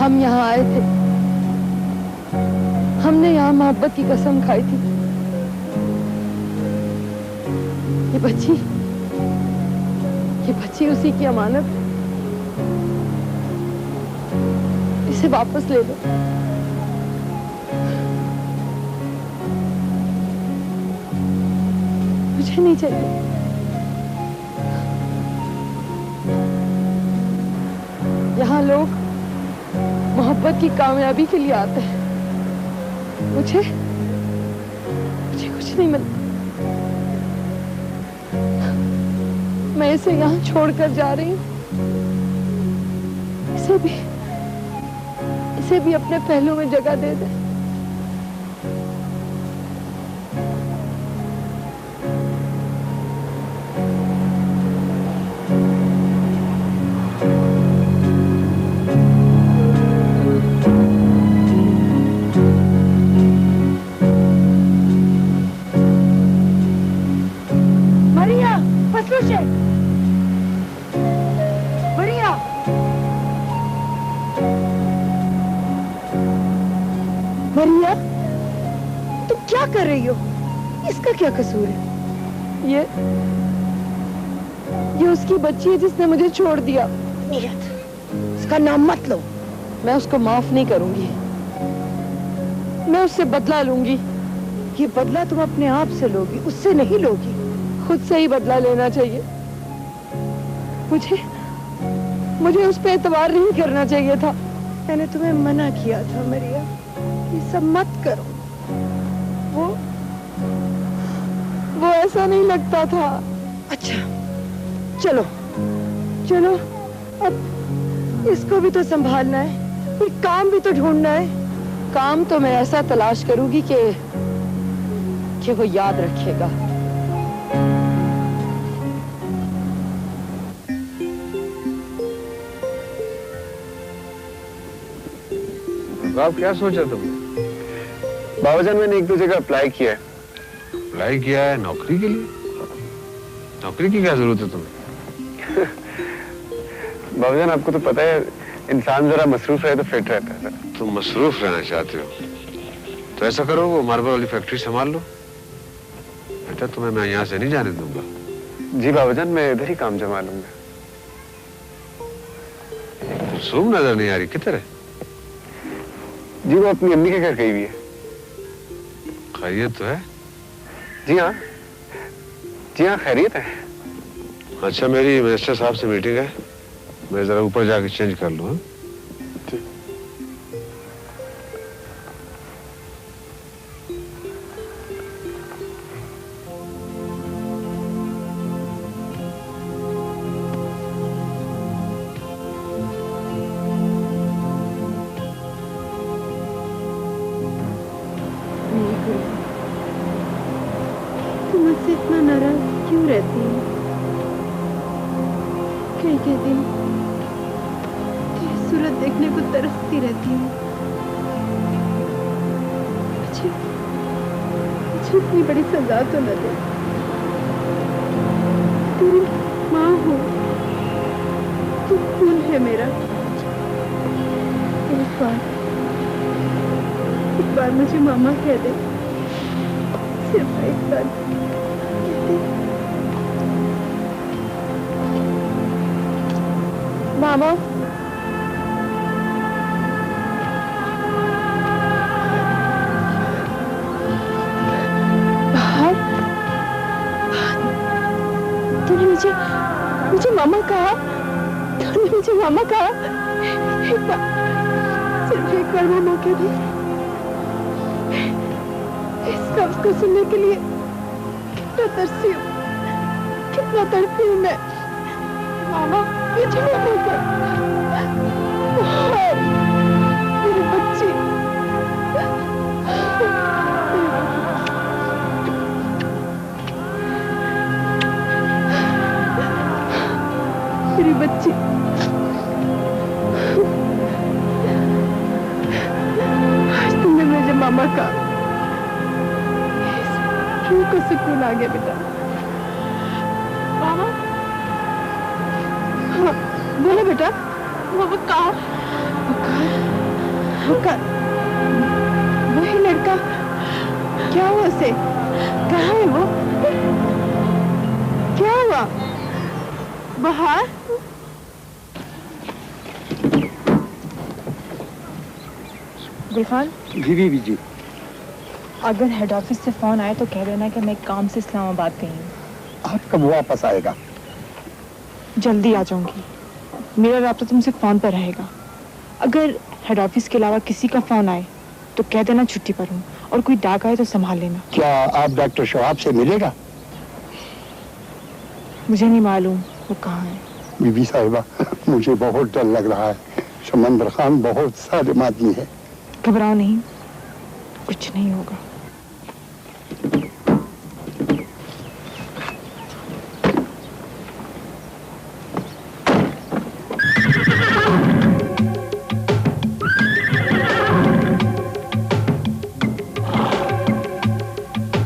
हम यहाँ आए थे, हमने यहाँ मोहब्बत की कसम खाई थी। ये बच्ची उसी की अमानत है। इसे वापस ले लो। मुझे नहीं चाहिए। यहाँ लोग मोहब्बत की कामयाबी के लिए आते हैं। मुझे कुछ नहीं मिलता। मैं इसे यहाँ छोड़कर जा रही हूँ। इसे भी अपने पहलू में जगह दे दे। मरिया, तुम क्या कर रही हो? इसका क्या कसूर है? ये उसकी बच्ची है जिसने मुझे छोड़ दिया। नीरज, उसका नाम मत लो। मैं उसको माफ नहीं करूंगी। मैं उससे बदला लूंगी। ये बदला तुम अपने आप से लोगी, उससे नहीं लोगी। खुद से ही बदला लेना चाहिए। मुझे उस पे एतबार नहीं करना चाहिए था। मैंने तुम्हें मना किया था मरिया, ये सब मत करो। वो ऐसा नहीं लगता था। अच्छा, चलो अब इसको भी तो संभालना है, कोई काम भी तो ढूंढना है। काम तो मैं ऐसा तलाश करूंगी कि वो याद रखेगा। आप क्या सोचा तुमने? बाबाजान, मैंने एक दो जगह अप्लाई किया है। अप्लाई किया है नौकरी के लिए? नौकरी की क्या जरूरत है तुम्हें? बाबाजान, आपको तो पता है इंसान जरा मसरूफ रहे तो फिट रहता है। तुम मसरूफ रहना चाहते हो तो ऐसा करो, वो मार्बल वाली फैक्ट्री संभाल लो। बेटा, तुम्हें मैं यहाँ से नहीं जाने दूंगा। जी बाबाजान, मैं इधर ही काम जमा लूंगा। सुम नजर नहीं आ रही, किधर है? जी, वो अपनी अम्मी के घर गई हुई है। खैरियत तो है? जी हाँ, खैरियत है। अच्छा, मेरी मिनिस्टर साहब से मीटिंग है, मैं जरा ऊपर जाके चेंज कर लूँ। तुम मुझसे इतना नाराज क्यों रहती है? कई दिन तेरी सूरत देखने को तरसती रहती हूँ। मुझे इतनी बड़ी सजा तो न दे। तेरी माँ हूँ, तू खून है मेरा। एक बार मुझे मामा कह दे, सिर्फ एक बार कह दे। मामा, बाहर तूने मुझे मामा कहा? तूने मुझे मामा कहा? एक बार, सिर्फ एक बार मामा कह दे। इस लफ्ज़ को सुनने के लिए कितना तरसी हूँ। कितना तड़पी हूँ मैं। मामा मुझे माफ कर। मेरी बच्ची, मेरी बच्ची, आज तुमने मुझे मामा का रूह को सुकून आ गया बेटा। मामा, हाँ, बोलो बेटा। वो वकार, वही लड़का, क्या हुआ उसे? कहाँ है वो? क्या हुआ? बाहर? गुलखान जी जी। अगर हेड ऑफिस से फोन आए तो कह देना कि मैं काम से इस्लामाबाद गई हूँ। आप कब वापस आएगा? जल्दी आ जाऊंगी। मेरा राब्ता तुमसे फोन पर रहेगा। अगर हेड ऑफिस के अलावा किसी का फोन आए तो कह देना छुट्टी पर हूँ, और कोई डाक आए तो संभाल लेना। क्या आप डॉक्टर शवाब से मिलेगा? मुझे नहीं मालूम वो कहाँ है। बीबी साहिबा, मुझे बहुत डर लग रहा है। समंदर खान बहुत सालिम आदमी है। घबराओ नहीं, कुछ नहीं होगा।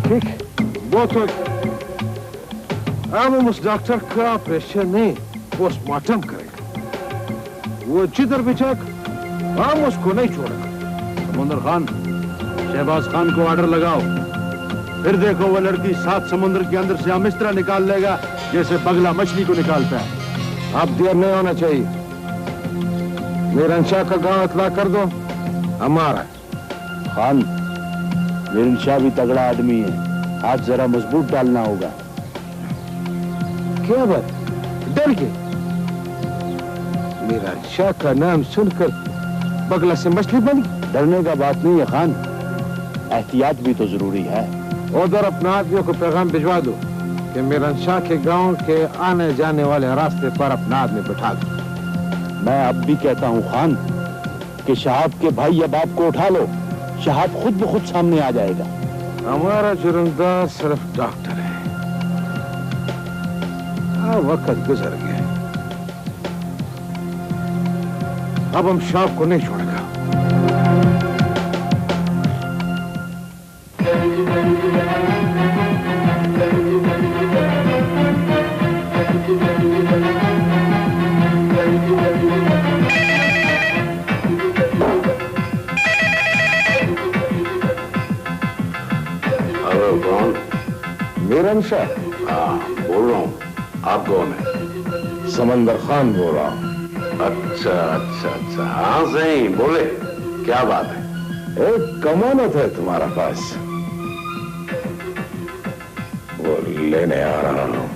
ठीक, वो तो हम उस डॉक्टर का ऑपरेशन नहीं, पोस्टमार्टम करेगा। वो चितर बिचक हम उसको नहीं छोड़ेगा। समुंदर खान, शहबाज खान को ऑर्डर लगाओ। फिर देखो वो लड़की 7 समुद्र के अंदर से हम इस तरह निकाल लेगा जैसे बगला मछली को निकालता है। अब देर नहीं होना चाहिए। मीरनशाह का गांव इतला कर दो, हमारा। खान, मीरनशाह भी तगड़ा आदमी है, हाथ जरा मजबूत डालना होगा। क्या बात, डर के? मीरनशाह का नाम सुनकर बगला से मछली बन गई? डरने का बात नहीं है खान, एहतियात भी तो जरूरी है। उधर अपने आदमियों को पैगाम भिजवा दो कि मीरनशाह के गांव के आने जाने वाले रास्ते पर अपना आदमी बिठा दो। मैं अब भी कहता हूँ खान कि शहाब के भाई या बाप को उठा लो, शहाब खुद ब खुद सामने आ जाएगा। हमारा जुर्मदार सिर्फ डॉक्टर है। वक्त गुजर गया, अब हम शहाब को नहीं छोड़ेगा। मीरनशाह? हाँ, बोल रहा हूँ। आप कौन है? समंदर खान बोल रहा हूँ। अच्छा अच्छा अच्छा, हाँ सही, बोले, क्या बात है? एक कमानत है तुम्हारा पास, वो लेने आ रहा हूँ।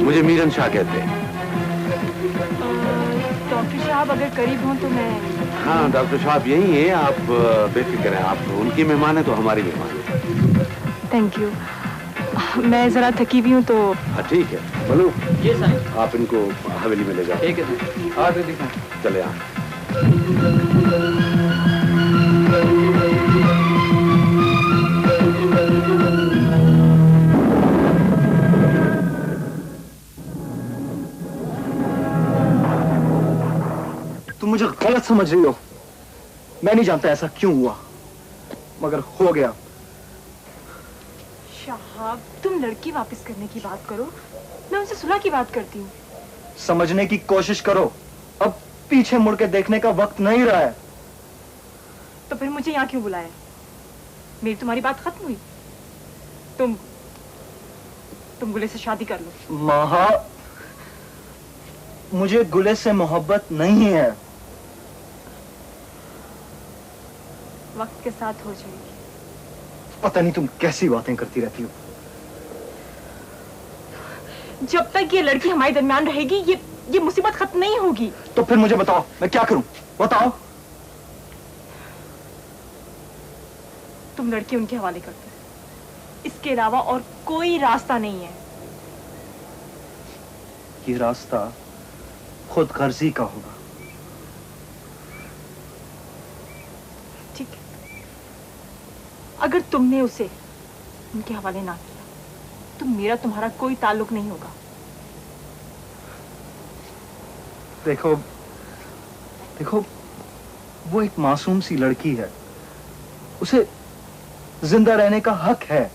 मुझे मीरनशाह कहते हैं। डॉक्टर साहब अगर करीब हों तो मैं। हाँ, डॉक्टर साहब यही है, आप बेफिक्र हैं। आप उनकी मेहमान है तो हमारी मेहमान है। Thank you. मैं जरा थकी भी हूँ तो। हाँ ठीक है, बोलो। ये साहब, आप इनको हवेली में ले जाओ। ठीक है, आ दे दिखा। चले आ। तुम मुझे गलत समझ रही हो। मैं नहीं जानता ऐसा क्यों हुआ, मगर हो गया। शहाब, तुम लड़की वापस करने की बात करो, मैं उनसे सुलह की बात करती हूँ। समझने की कोशिश करो, अब पीछे मुड़ के देखने का वक्त नहीं रहा है। तो फिर मुझे यहाँ क्यों बुलाया? मेरी तुम्हारी बात खत्म हुई? तुम गुले से शादी कर लो। महा, मुझे गुले से मोहब्बत नहीं है। वक्त के साथ हो जाएगी। पता नहीं तुम कैसी बातें करती रहती हो। जब तक ये लड़की हमारे दरमियान रहेगी, ये मुसीबत खत्म नहीं होगी। तो फिर मुझे बताओ, मैं क्या करूं? बताओ। तुम लड़की उनके हवाले कर दो, इसके अलावा और कोई रास्ता नहीं है। ये रास्ता खुद गर्जी का होगा। ठीक है, अगर तुमने उसे उनके हवाले ना किया तो मेरा तुम्हारा कोई ताल्लुक नहीं होगा। देखो देखो, वो एक मासूम सी लड़की है, उसे जिंदा रहने का हक है।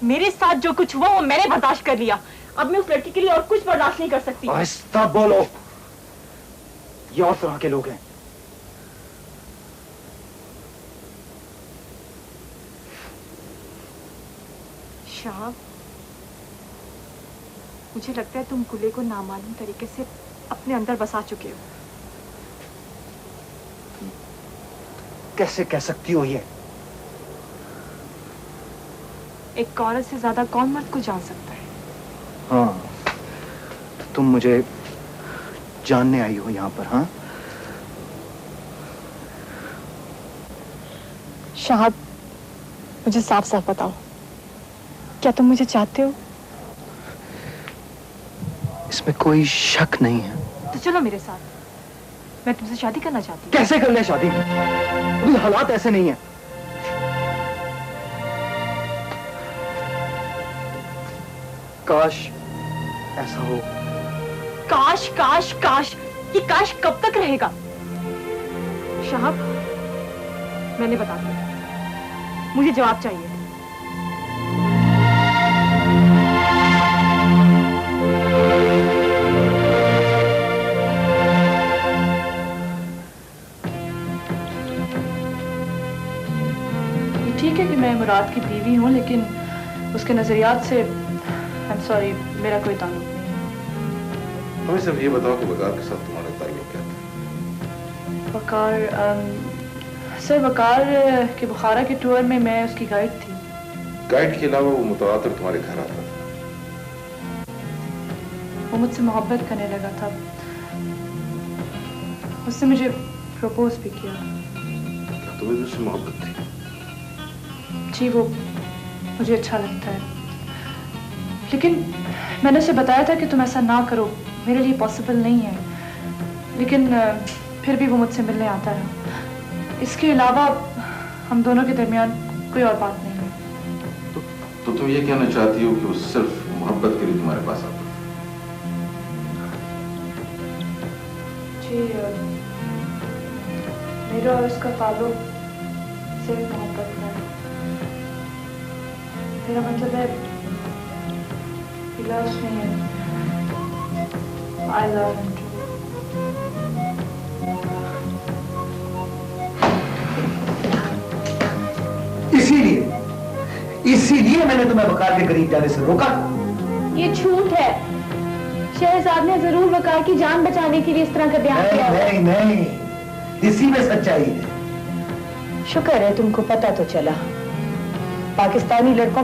मेरे साथ जो कुछ हुआ वो मैंने बर्दाश्त कर लिया, अब मैं उस लड़की के लिए और कुछ बर्दाश्त नहीं कर सकती। आहिस्ता बोलो, ये और तरह के लोग हैं। शाह, मुझे लगता है तुम गुले को नामालूम तरीके से अपने अंदर बसा चुके हो। कैसे कह सकती हो ये? एक औरत से ज्यादा कौन मर्द को जान सकता है? हाँ, तुम मुझे जानने आई हो यहाँ पर? हाँ शाहब, मुझे साफ साफ बताओ, क्या तुम मुझे चाहते हो? इसमें कोई शक नहीं है। तो चलो मेरे साथ, मैं तुमसे शादी करना चाहती हूँ। कैसे कर ले शादी? अभी हालात ऐसे नहीं है। काश ऐसा हो। काश काश काश, ये काश कब तक रहेगा? शाहब, मैंने बता दिया, मुझे जवाब चाहिए। ठीक है कि मैं मुराद की बीवी हूँ, लेकिन उसके नजरियात से आई एम सॉरी, मेरा कोई ताल्लुक नहीं। हमें सिर्फ ये बताओ कि वकार के साथ तुम्हारा ताल्लुक क्या था? वकार, सर वकार के बुखारा के टूर में मैं उसकी गाइड थी। गाइड के अलावा वो मुतवातिर तुम्हारे घर आता था? वो मुझसे मोहब्बत करने लगा था, उसने मुझे प्रपोज भी किया। क्या तुम्हें भी उससे मोहब्बत थी? जी, वो मुझे अच्छा लगता है, लेकिन मैंने उसे बताया था कि तुम ऐसा ना करो, मेरे लिए पॉसिबल नहीं है, लेकिन फिर भी वो मुझसे मिलने आता रहा। इसके अलावा हम दोनों के दरमियान कोई और बात नहीं है। तो तुम ये कहना चाहती हो कि वो सिर्फ मोहब्बत के लिए तुम्हारे पास आता था? जी, मेरा और उसका ताल्लुक सिर्फ मोहब्बत का है। मेरा मतलब है, he loves me and I love him too. इसीलिए मैंने तुम्हें वकार के करीब जाने से रोका। ये झूठ है। शहजाद ने जरूर वकार की जान बचाने के लिए इस तरह का बयान किया। नहीं नहीं, इसी में सच्चाई है। शुक्र है तुमको पता तो चला। पाकिस्तानी लड़कों